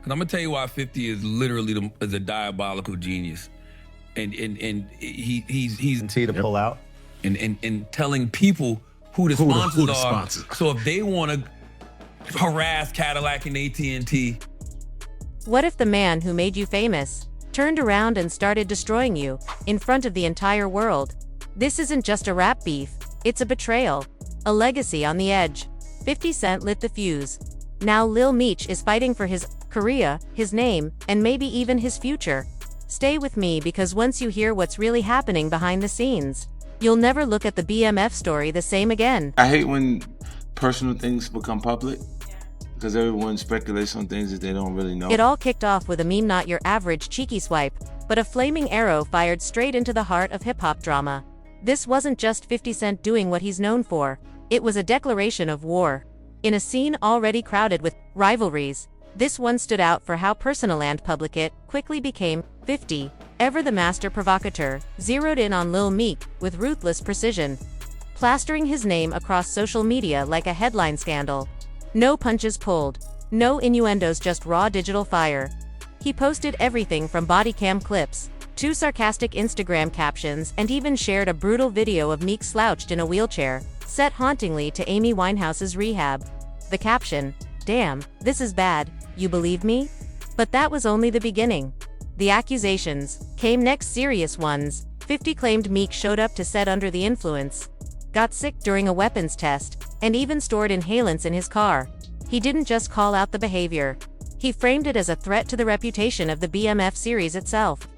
And I'm gonna tell you why 50 is literally is a diabolical genius, and he's to pull out and telling people who the sponsors are. So if they want to harass Cadillac and AT&T. What if the man who made you famous turned around and started destroying you in front of the entire world? This isn't just a rap beef, it's a betrayal, a legacy on the edge. 50 Cent lit the fuse. Now Lil Meech is fighting for his career, his name, and maybe even his future. Stay with me because once you hear what's really happening behind the scenes, you'll never look at the BMF story the same again. I hate when personal things become public, because everyone speculates on things that they don't really know. It all kicked off with a meme, not your average cheeky swipe, but a flaming arrow fired straight into the heart of hip-hop drama. This wasn't just 50 Cent doing what he's known for, it was a declaration of war. In a scene already crowded with rivalries, this one stood out for how personal and public it quickly became. 50, ever the master provocateur, zeroed in on Lil Meech with ruthless precision, plastering his name across social media like a headline scandal. No punches pulled, no innuendos, just raw digital fire. He posted everything from body cam clips to sarcastic Instagram captions, and even shared a brutal video of Meech slouched in a wheelchair, set hauntingly to Amy Winehouse's rehab. The caption, "Damn, this is bad, you believe me?" But that was only the beginning. The accusations came next, serious ones. 50 claimed Meech showed up to set under the influence, got sick during a weapons test, and even stored inhalants in his car. He didn't just call out the behavior. He framed it as a threat to the reputation of the BMF series itself.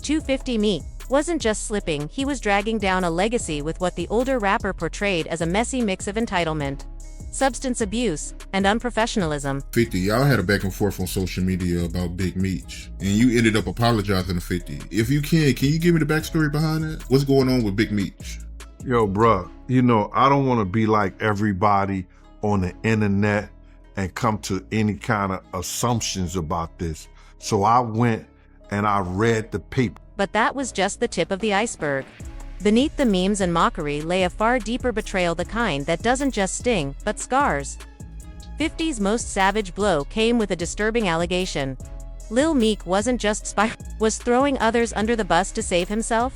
250 Meech wasn't just slipping, he was dragging down a legacy with what the older rapper portrayed as a messy mix of entitlement, substance abuse, and unprofessionalism. 50, y'all had a back and forth on social media about Big Meech, and you ended up apologizing to 50. If you can you give me the backstory behind that? What's going on with Big Meech? Yo, bruh, you know, I don't want to be like everybody on the internet and come to any kind of assumptions about this. So I went and I read the paper. But that was just the tip of the iceberg. Beneath the memes and mockery lay a far deeper betrayal, the kind that doesn't just sting, but scars. 50's most savage blow came with a disturbing allegation. Lil Meech wasn't just was throwing others under the bus to save himself.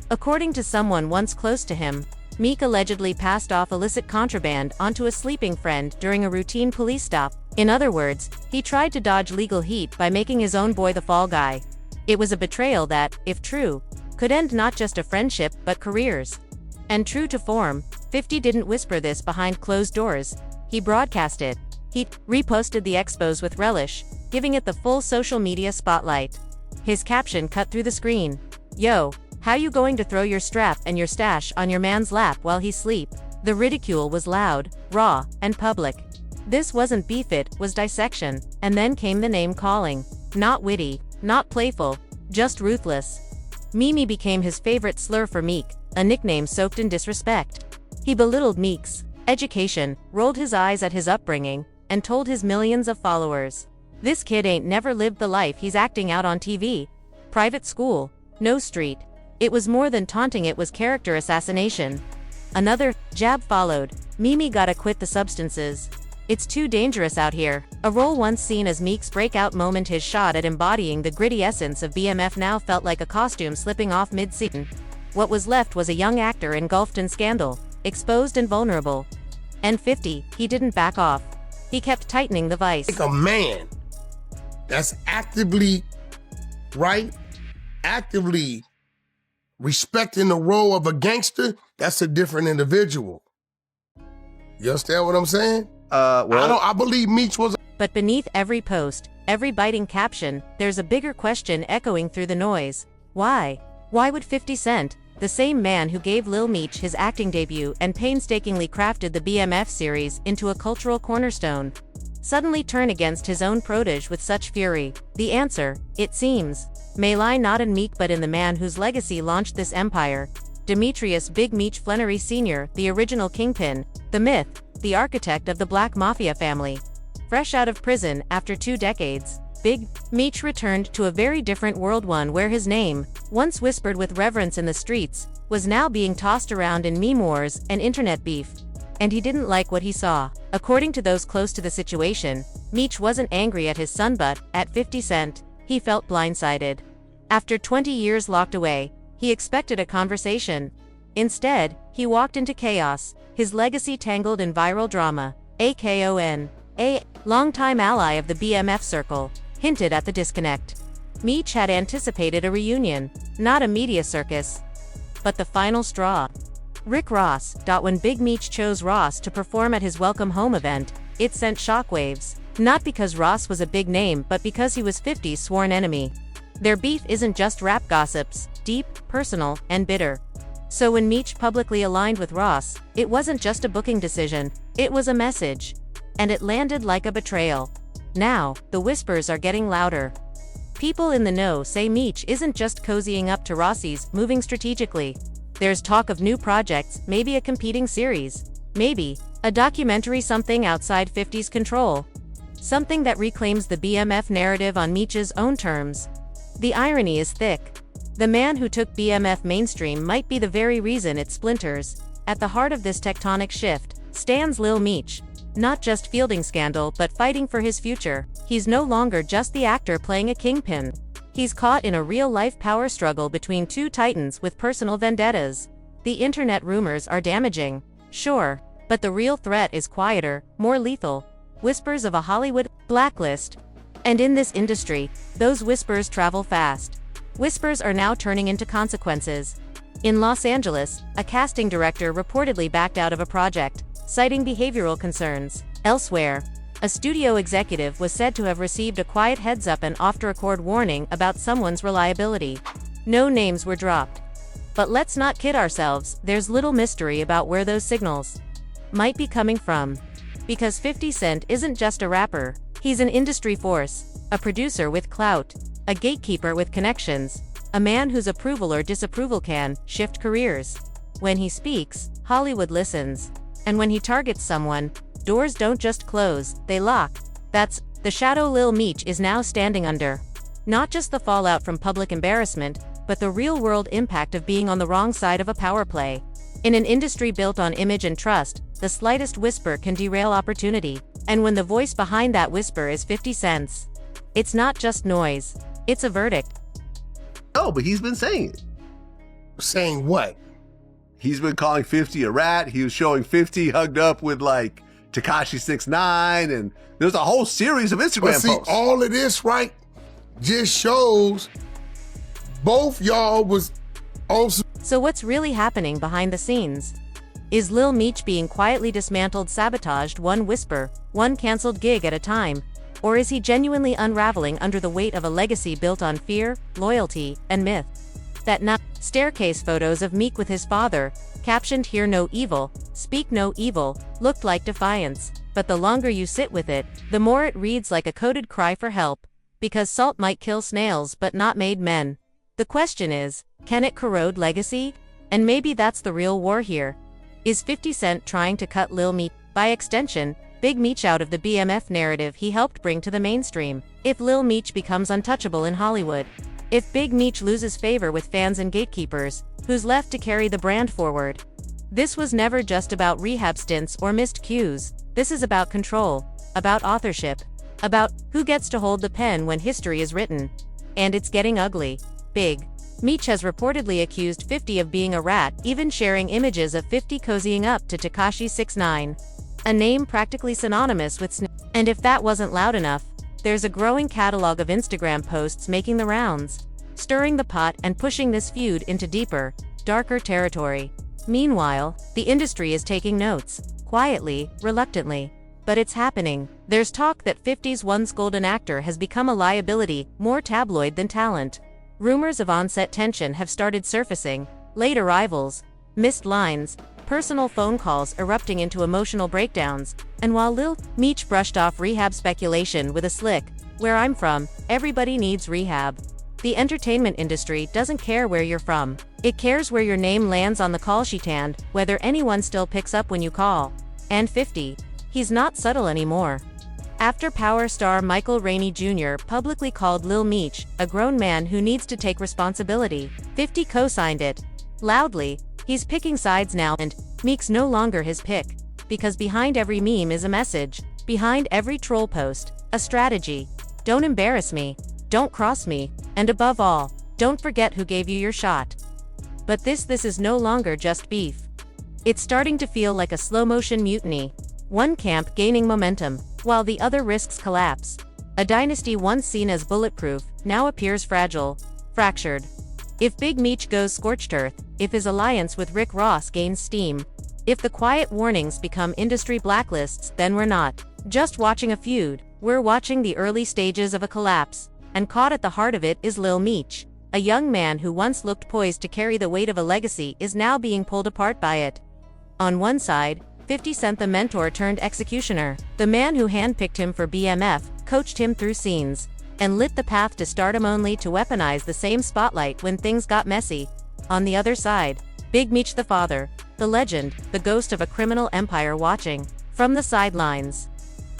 According to someone once close to him, Meech allegedly passed off illicit contraband onto a sleeping friend during a routine police stop. In other words, he tried to dodge legal heat by making his own boy the fall guy. It was a betrayal that, if true, could end not just a friendship but careers. And true to form, 50 didn't whisper this behind closed doors. He broadcast it. He reposted the expose with relish, giving it the full social media spotlight. His caption cut through the screen. "Yo, how you going to throw your strap and your stash on your man's lap while he sleep?" The ridicule was loud, raw, and public. This wasn't beef, it was dissection. And then came the name calling. Not witty, not playful, just ruthless. Mimi became his favorite slur for Meech, a nickname soaked in disrespect. He belittled Meech's education, rolled his eyes at his upbringing, and told his millions of followers, "This kid ain't never lived the life he's acting out on TV. Private school, no street." It was more than taunting, it was character assassination. Another jab followed. Mimi gotta quit the substances. It's too dangerous out here. A role once seen as Meech's breakout moment, his shot at embodying the gritty essence of BMF, now felt like a costume slipping off mid-scene. What was left was a young actor engulfed in scandal, exposed and vulnerable. And 50, he didn't back off. He kept tightening the vice. Like a man that's actively respecting the role of a gangster, that's a different individual. You understand what I'm saying? I believe Meech was. But beneath every post, every biting caption, there's a bigger question echoing through the noise. Why? Why would 50 Cent, the same man who gave Lil Meech his acting debut and painstakingly crafted the BMF series into a cultural cornerstone, suddenly turn against his own protege with such fury? The answer, it seems, may lie not in Meech but in the man whose legacy launched this empire. Demetrius Big Meech Flannery Sr., the original kingpin, the myth, the architect of the Black Mafia family. Fresh out of prison after 2 decades, Big Meech returned to a very different world, one where his name, once whispered with reverence in the streets, was now being tossed around in meme wars and internet beef. and he didn't like what he saw. According to those close to the situation, Meech wasn't angry at his son but, at 50 Cent, he felt blindsided. After 20 years locked away, he expected a conversation. Instead, he walked into chaos, his legacy tangled in viral drama. AKON, a longtime ally of the BMF circle, hinted at the disconnect. Meech had anticipated a reunion, not a media circus. But the final straw. Rick Ross. When Big Meech chose Ross to perform at his Welcome Home event, it sent shockwaves. Not because Ross was a big name but because he was 50's sworn enemy. Their beef isn't just rap gossips, deep, personal, and bitter. So when Meech publicly aligned with Ross, it wasn't just a booking decision, it was a message. And it landed like a betrayal. Now, the whispers are getting louder. People in the know say Meech isn't just cozying up to Rossi's moving strategically. There's talk of new projects, maybe a competing series. Maybe a documentary, something outside 50's control. Something that reclaims the BMF narrative on Meech's own terms. The irony is thick. The man who took BMF mainstream might be the very reason it splinters. At the heart of this tectonic shift stands Lil Meech. Not just fielding scandal but fighting for his future. He's no longer just the actor playing a kingpin. He's caught in a real-life power struggle between two titans with personal vendettas. The internet rumors are damaging, sure, but the real threat is quieter, more lethal. Whispers of a Hollywood blacklist. And in this industry, those whispers travel fast. Whispers are now turning into consequences. In Los Angeles, a casting director reportedly backed out of a project, citing behavioral concerns. Elsewhere, a studio executive was said to have received a quiet heads-up and off-the-record warning about someone's reliability. No names were dropped. But let's not kid ourselves, there's little mystery about where those signals might be coming from. Because 50 Cent isn't just a rapper, he's an industry force, a producer with clout, a gatekeeper with connections, a man whose approval or disapproval can shift careers. When he speaks, Hollywood listens. And when he targets someone, doors don't just close, they lock. That's the shadow Lil Meech is now standing under. Not just the fallout from public embarrassment, but the real-world impact of being on the wrong side of a power play. In an industry built on image and trust, the slightest whisper can derail opportunity. And when the voice behind that whisper is 50 Cent, it's not just noise, it's a verdict. Oh, but he's been saying it. Saying what? He's been calling 50 a rat. He was showing 50 hugged up with like Tekashi 6ix9ine, and there's a whole series of Instagram posts. All of this, right, just shows both y'all was also. So what's really happening behind the scenes? Is Lil Meech being quietly dismantled, sabotaged one whisper, one canceled gig at a time? Or is he genuinely unraveling under the weight of a legacy built on fear, loyalty, and myth? That staircase photos of Meek with his father, captioned "Hear no evil, speak no evil," looked like defiance. But the longer you sit with it, the more it reads like a coded cry for help. Because salt might kill snails but not made men. The question is, can it corrode legacy? And maybe that's the real war here. Is 50 Cent trying to cut Lil Meech, by extension, Big Meech, out of the BMF narrative he helped bring to the mainstream? If Lil Meech becomes untouchable in Hollywood, if Big Meech loses favor with fans and gatekeepers, who's left to carry the brand forward? This was never just about rehab stints or missed cues. This is about control, about authorship, about who gets to hold the pen when history is written. And it's getting ugly. Big Meech has reportedly accused 50 of being a rat, even sharing images of 50 cozying up to Tekashi 6ix9ine, a name practically synonymous with And if that wasn't loud enough, there's a growing catalog of Instagram posts making the rounds, stirring the pot and pushing this feud into deeper, darker territory. Meanwhile, the industry is taking notes, quietly, reluctantly. But it's happening. There's talk that 50's once golden actor has become a liability, more tabloid than talent. Rumors of on-set tension have started surfacing, late arrivals, missed lines, personal phone calls erupting into emotional breakdowns. And while Lil Meech brushed off rehab speculation with a slick, "Where I'm from, everybody needs rehab," the entertainment industry doesn't care where you're from. It cares where your name lands on the call sheet and whether anyone still picks up when you call. And 50, he's not subtle anymore. After Power star Michael Rainey Jr. publicly called Lil Meech a grown man who needs to take responsibility, 50 co-signed it. Loudly, he's picking sides now, and Meek's no longer his pick. because behind every meme is a message. Behind every troll post, a strategy. Don't embarrass me, don't cross me, and above all, don't forget who gave you your shot. But this is no longer just beef. It's starting to feel like a slow-motion mutiny. One camp gaining momentum, while the other risks collapse. A dynasty once seen as bulletproof, now appears fragile, fractured. If Big Meech goes scorched earth, if his alliance with Rick Ross gains steam, if the quiet warnings become industry blacklists, then we're not just watching a feud, we're watching the early stages of a collapse. And caught at the heart of it is Lil Meech. A young man who once looked poised to carry the weight of a legacy is now being pulled apart by it. On one side, 50 Cent, the mentor turned executioner, the man who handpicked him for BMF, coached him through scenes, and lit the path to stardom, only to weaponize the same spotlight when things got messy. On the other side, Big Meech, the father, the legend, the ghost of a criminal empire watching from the sidelines.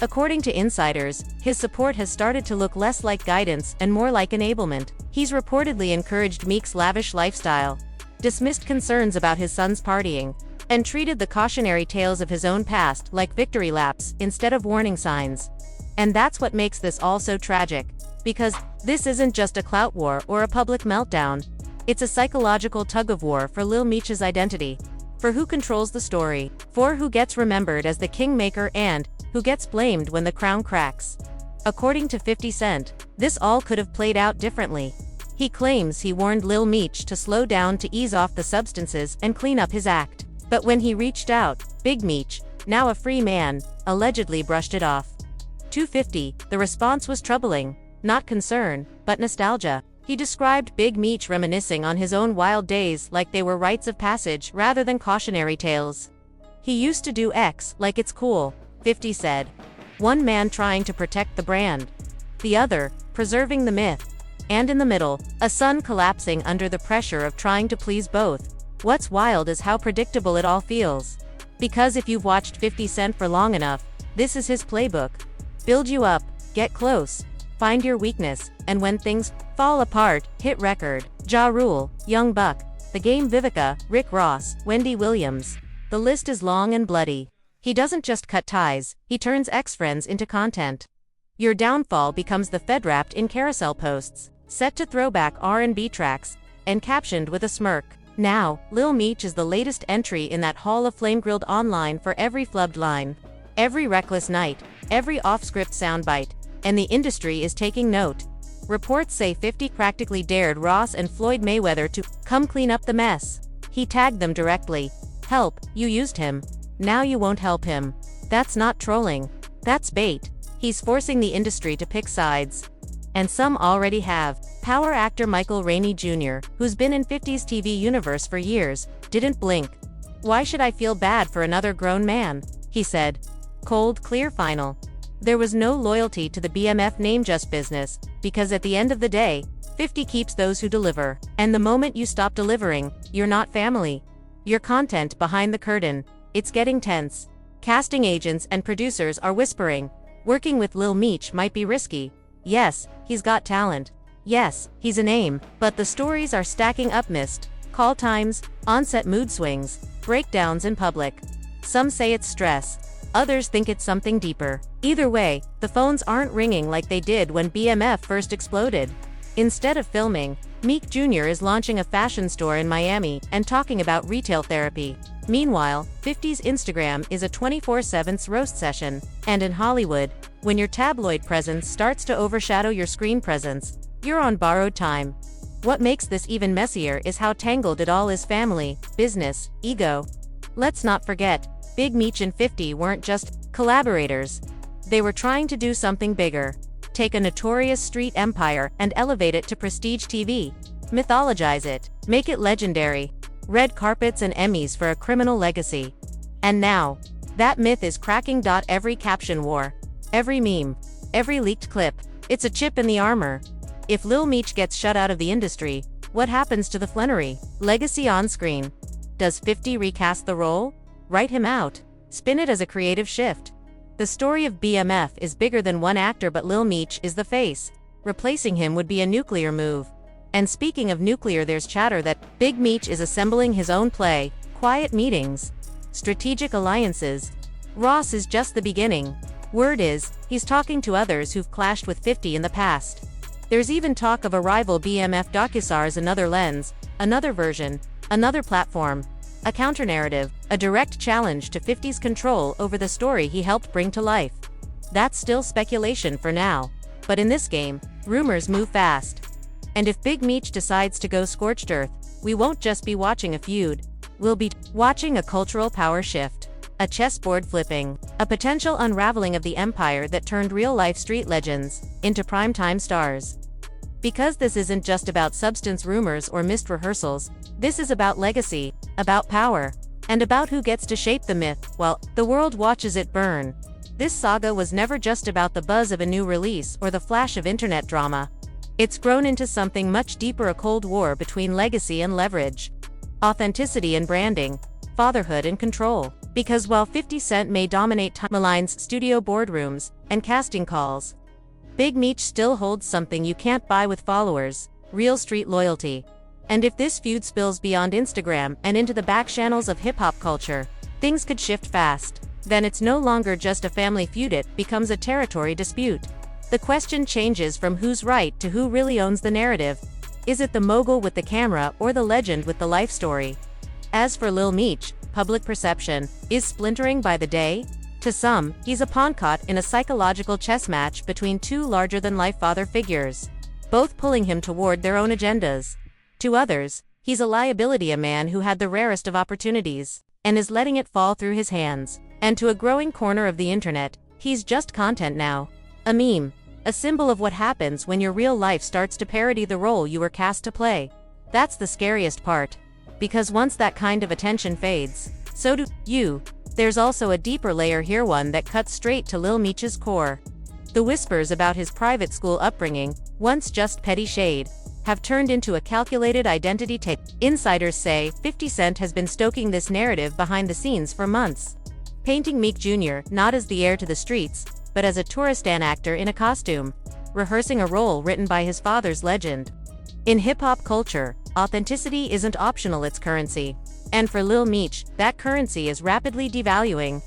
According to insiders, his support has started to look less like guidance and more like enablement. He's reportedly encouraged Meek's lavish lifestyle, dismissed concerns about his son's partying, and treated the cautionary tales of his own past like victory laps instead of warning signs. And that's what makes this all so tragic, because this isn't just a clout war or a public meltdown. It's a psychological tug-of-war for Lil Meech's identity, for who controls the story, for who gets remembered as the kingmaker, and who gets blamed when the crown cracks. According to 50 Cent, this all could have played out differently. He claims he warned Lil Meech to slow down, to ease off the substances and clean up his act. But when he reached out, Big Meech, now a free man, allegedly brushed it off. 250, the response was troubling, not concern, but nostalgia. He described Big Meech reminiscing on his own wild days like they were rites of passage rather than cautionary tales. He used to do X like it's cool, 50 said. One man trying to protect the brand, the other preserving the myth. And in the middle, a son collapsing under the pressure of trying to please both. What's wild is how predictable it all feels. Because if you've watched 50 Cent for long enough, this is his playbook. Build you up, get close, find your weakness, and when things fall apart, hit record. Ja Rule, Young Buck, The Game, Vivica, Rick Ross, Wendy Williams. The list is long and bloody. He doesn't just cut ties, he turns ex-friends into content. Your downfall becomes the Fed wrapped in carousel posts, set to throwback R&B tracks, and captioned with a smirk. Now, Lil Meech is the latest entry in that hall of flame, grilled online for every flubbed line, every reckless night, every off-script soundbite, and the industry is taking note. Reports say 50 practically dared Ross and Floyd Mayweather to come clean up the mess. He tagged them directly. Help, you used him. Now you won't help him. That's not trolling. That's bait. He's forcing the industry to pick sides. And some already have. Power actor Michael Rainey Jr., who's been in 50's TV universe for years, didn't blink. Why should I feel bad for another grown man? He said. Cold, clear, final. There was no loyalty to the BMF name, just business, because at the end of the day, 50 keeps those who deliver. And the moment you stop delivering, you're not family. You're content behind the curtain. It's getting tense. Casting agents and producers are whispering, working with Lil Meech might be risky. Yes, he's got talent. Yes, he's a name, but the stories are stacking up: missed call times, on-set mood swings, breakdowns in public. Some say it's stress. Others think it's something deeper. Either way, the phones aren't ringing like they did when BMF first exploded. Instead of filming, Meek Jr. is launching a fashion store in Miami and talking about retail therapy. Meanwhile, 50's Instagram is a 24/7 roast session. And in Hollywood, when your tabloid presence starts to overshadow your screen presence, you're on borrowed time. What makes this even messier is how tangled it all is: family, business, ego. Let's not forget, Big Meech and 50 weren't just collaborators. They were trying to do something bigger. Take a notorious street empire and elevate it to prestige TV. Mythologize it. Make it legendary. Red carpets and Emmys for a criminal legacy. And now, that myth is cracking. Every caption war, every meme, every leaked clip, it's a chip in the armor. If Lil Meech gets shut out of the industry, what happens to the Flannery legacy on screen? Does 50 recast the role? Write him out? Spin it as a creative shift? The story of BMF is bigger than one actor, but Lil Meech is the face. Replacing him would be a nuclear move. And speaking of nuclear, there's chatter that Big Meech is assembling his own play, quiet meetings, strategic alliances, Ross is just the beginning. Word is, he's talking to others who've clashed with 50 in the past. There's even talk of a rival BMF docusars Another Lens, another version, another platform, a counter-narrative, a direct challenge to 50's control over the story he helped bring to life. That's still speculation for now. But in this game, rumors move fast. And if Big Meech decides to go scorched earth, we won't just be watching a feud. We'll be watching a cultural power shift, a chessboard flipping, a potential unraveling of the empire that turned real-life street legends into primetime stars. Because this isn't just about substance rumors or missed rehearsals, this is about legacy, about power, and about who gets to shape the myth while the world watches it burn. This saga was never just about the buzz of a new release or the flash of internet drama. It's grown into something much deeper, a cold war between legacy and leverage, authenticity and branding, fatherhood and control. Because while 50 Cent may dominate timelines, studio boardrooms, and casting calls, Big Meech still holds something you can't buy with followers: real street loyalty. And if this feud spills beyond Instagram and into the back channels of hip-hop culture, things could shift fast. Then it's no longer just a family feud, it becomes a territory dispute. The question changes from who's right to who really owns the narrative. Is it the mogul with the camera or the legend with the life story? As for Lil Meech, public perception is splintering by the day. To some, he's a pawn caught in a psychological chess match between two larger-than-life father figures, both pulling him toward their own agendas. To others, he's a liability, a man who had the rarest of opportunities, and is letting it fall through his hands. And to a growing corner of the internet, he's just content now. A meme. A symbol of what happens when your real life starts to parody the role you were cast to play. That's the scariest part. Because once that kind of attention fades, so do you. There's also a deeper layer here, one that cuts straight to Lil Meech's core. The whispers about his private school upbringing, once just petty shade, have turned into a calculated identity tape. Insiders say 50 Cent has been stoking this narrative behind the scenes for months, painting Meek Jr. not as the heir to the streets, but as a touristan actor in a costume, rehearsing a role written by his father's legend. In hip-hop culture, authenticity isn't optional, it's currency. And for Lil Meech, that currency is rapidly devaluing.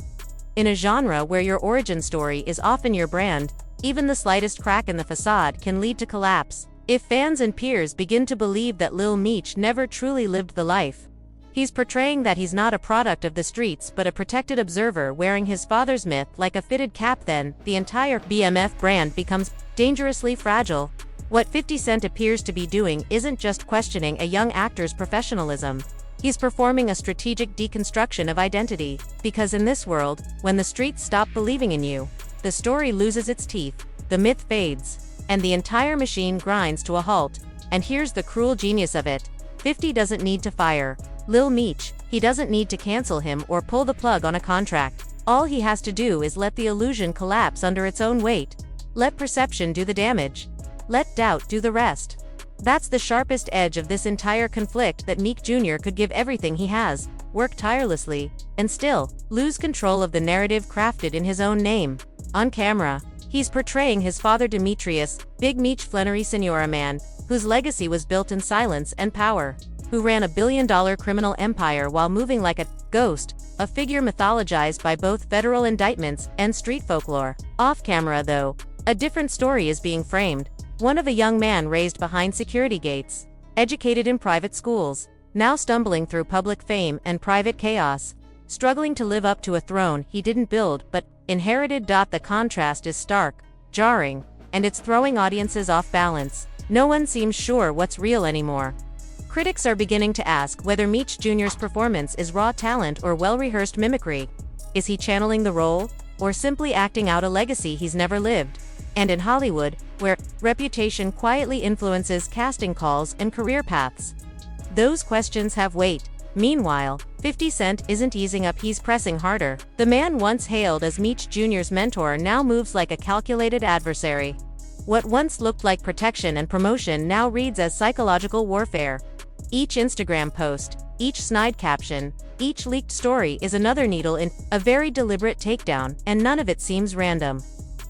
In a genre where your origin story is often your brand, even the slightest crack in the facade can lead to collapse. If fans and peers begin to believe that Lil Meech never truly lived the life he's portraying, that he's not a product of the streets but a protected observer wearing his father's myth like a fitted cap, then the entire BMF brand becomes dangerously fragile. What 50 Cent appears to be doing isn't just questioning a young actor's professionalism. He's performing a strategic deconstruction of identity, because in this world, when the streets stop believing in you, the story loses its teeth, the myth fades, and the entire machine grinds to a halt. And here's the cruel genius of it. 50 doesn't need to fire Lil Meech. He doesn't need to cancel him or pull the plug on a contract. All he has to do is let the illusion collapse under its own weight. Let perception do the damage. Let doubt do the rest. That's the sharpest edge of this entire conflict, that Meek Jr. could give everything he has, work tirelessly, and still lose control of the narrative crafted in his own name. On camera, he's portraying his father Demetrius, Big Meech Flannery Sr., a man whose legacy was built in silence and power, who ran a billion-dollar criminal empire while moving like a ghost, a figure mythologized by both federal indictments and street folklore. Off camera, though, a different story is being framed. One of a young man raised behind security gates, educated in private schools, now stumbling through public fame and private chaos, struggling to live up to a throne he didn't build but inherited. The contrast is stark, jarring, and it's throwing audiences off balance. No one seems sure what's real anymore. Critics are beginning to ask whether Meech Jr.'s performance is raw talent or well-rehearsed mimicry. Is he channeling the role, or simply acting out a legacy he's never lived? And in Hollywood, where reputation quietly influences casting calls and career paths, those questions have weight. Meanwhile, 50 Cent isn't easing up, he's pressing harder. The man once hailed as Meech Jr.'s mentor now moves like a calculated adversary. What once looked like protection and promotion now reads as psychological warfare. Each Instagram post, each snide caption, each leaked story is another needle in a very deliberate takedown, and none of it seems random.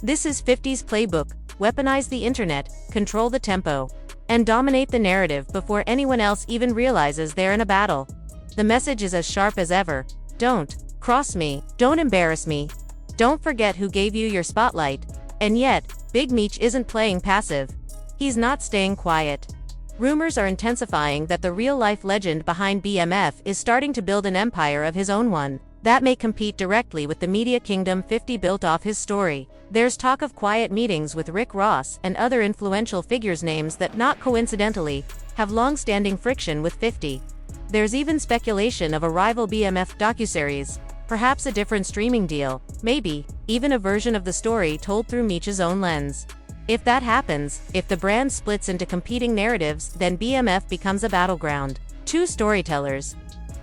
This is 50's playbook: weaponize the internet, control the tempo, and dominate the narrative before anyone else even realizes they're in a battle. The message is as sharp as ever: don't Cross me, don't embarrass me. Don't forget who gave you your spotlight. And yet, Big Meech isn't playing passive. He's not staying quiet. Rumors are intensifying that the real-life legend behind BMF is starting to build an empire of his own, one that may compete directly with the media kingdom 50 built off his story. There's talk of quiet meetings with Rick Ross and other influential figures, names that, not coincidentally, have long-standing friction with 50. There's even speculation of a rival BMF docuseries, perhaps a different streaming deal, maybe even a version of the story told through Meech's own lens. If that happens, if the brand splits into competing narratives, then BMF becomes a battleground. Two storytellers.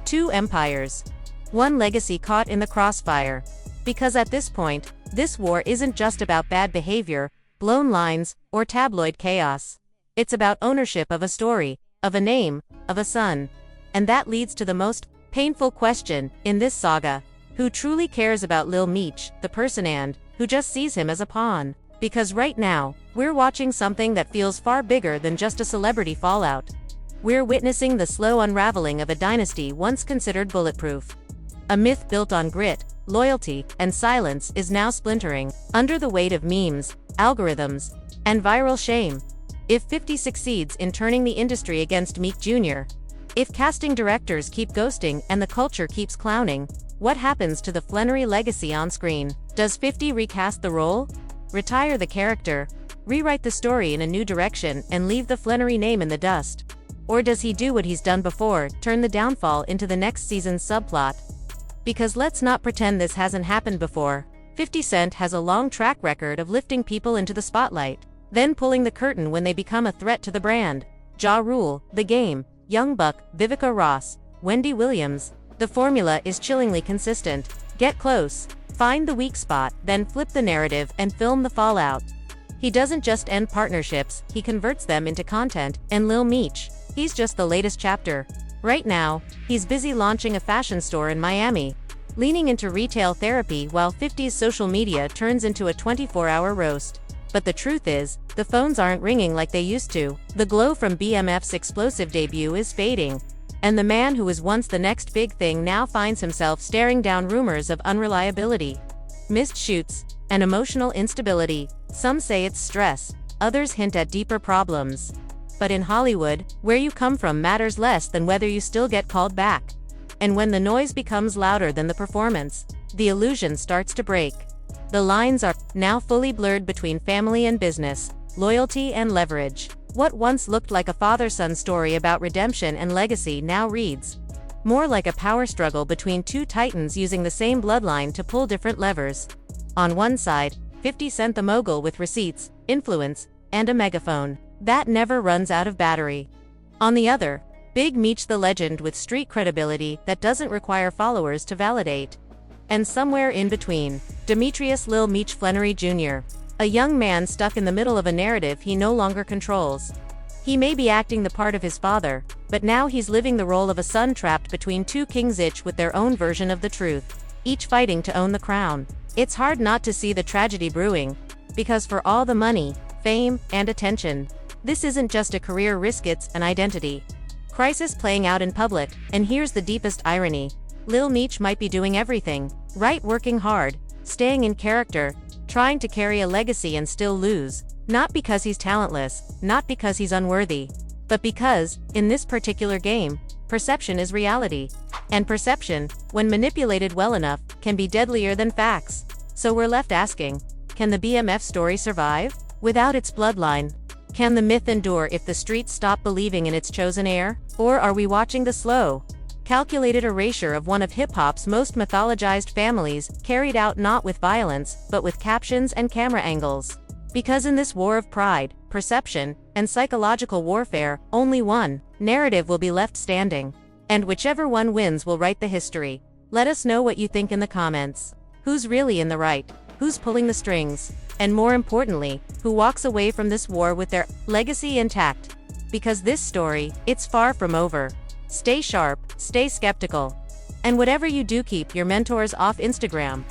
Two empires. One legacy caught in the crossfire. Because at this point, this war isn't just about bad behavior, blown lines, or tabloid chaos. It's about ownership of a story, of a name, of a son. And that leads to the most painful question in this saga. Who truly cares about Lil Meech, the person, and who just sees him as a pawn? Because right now, we're watching something that feels far bigger than just a celebrity fallout. We're witnessing the slow unraveling of a dynasty once considered bulletproof. A myth built on grit, loyalty, and silence is now splintering under the weight of memes, algorithms, and viral shame. If 50 succeeds in turning the industry against Meek Jr., if casting directors keep ghosting and the culture keeps clowning, what happens to the Flannery legacy on screen? Does 50 recast the role? Retire the character? Rewrite the story in a new direction and leave the Flannery name in the dust? Or does he do what he's done before, turn the downfall into the next season's subplot? Because let's not pretend this hasn't happened before. 50 Cent has a long track record of lifting people into the spotlight, then pulling the curtain when they become a threat to the brand. Ja Rule, The Game, Young Buck, Vivica Ross, Wendy Williams. The formula is chillingly consistent. Get close, find the weak spot, then flip the narrative and film the fallout. He doesn't just end partnerships, he converts them into content, and Lil Meech, he's just the latest chapter. Right now, he's busy launching a fashion store in Miami, leaning into retail therapy while 50's social media turns into a 24-hour roast. But the truth is, the phones aren't ringing like they used to. The glow from BMF's explosive debut is fading. And the man who was once the next big thing now finds himself staring down rumors of unreliability, missed shoots, and emotional instability. Some say it's stress, others hint at deeper problems. But in Hollywood, where you come from matters less than whether you still get called back. And when the noise becomes louder than the performance, the illusion starts to break. The lines are now fully blurred between family and business, loyalty and leverage. What once looked like a father-son story about redemption and legacy now reads more like a power struggle between two titans using the same bloodline to pull different levers. On one side, 50 Cent the mogul with receipts, influence, and a megaphone that never runs out of battery. On the other, Big Meech the legend with street credibility that doesn't require followers to validate. And somewhere in between, Demetrius Lil Meech Flannery Jr., a young man stuck in the middle of a narrative he no longer controls. He may be acting the part of his father, but now he's living the role of a son trapped between two kings, each with their own version of the truth, each fighting to own the crown. It's hard not to see the tragedy brewing, because for all the money, fame, and attention, this isn't just a career risk, it's an identity crisis playing out in public. And here's the deepest irony. Lil Meech might be doing everything right, working hard, staying in character, trying to carry a legacy and still lose. Not because he's talentless, not because he's unworthy, but because, in this particular game, perception is reality. And perception, when manipulated well enough, can be deadlier than facts. So we're left asking, can the BMF story survive without its bloodline? Can the myth endure if the streets stop believing in its chosen heir? Or are we watching the slow, calculated erasure of one of hip-hop's most mythologized families, carried out not with violence, but with captions and camera angles? Because in this war of pride, perception, and psychological warfare, only one narrative will be left standing. And whichever one wins will write the history. Let us know what you think in the comments. Who's really in the right? Who's pulling the strings? And more importantly, who walks away from this war with their legacy intact? Because this story, it's far from over. Stay sharp, stay skeptical. And whatever you do, keep your mentors off Instagram.